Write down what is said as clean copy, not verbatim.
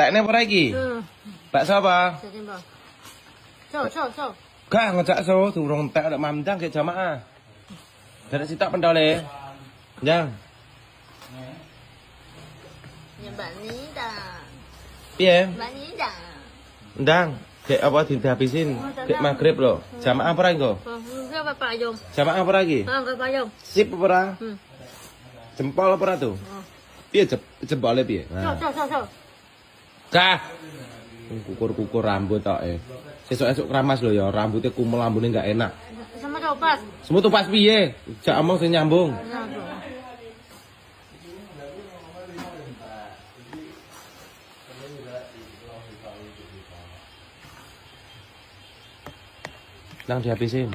Tekne apa lagi? Bakso apa? So. Gak ngejak so, durung tek ada mamdang kayak jamaah. Dari sitak pendole. Jang. Yang Mbak Nida. Piye? Mbak Nida. Ndang, kayak apa dihabisin? Kayak maghrib loh. Jamaah apa lagi kok? Enggak Bapak Yong. Jamaah apa lagi? Enggak Bapak Yong. Sip apa ora? Jempol apa ora tuh? Oh. Piye jempolnya piye? So. Kah. Kukur-kukur rambut tok Esuk-esuk keramas lho ya, rambutnya kumel lambune enggak enak. Sama copas. Semua tuh pas piye? Jak omong sing nyambung. Nang dihabisin.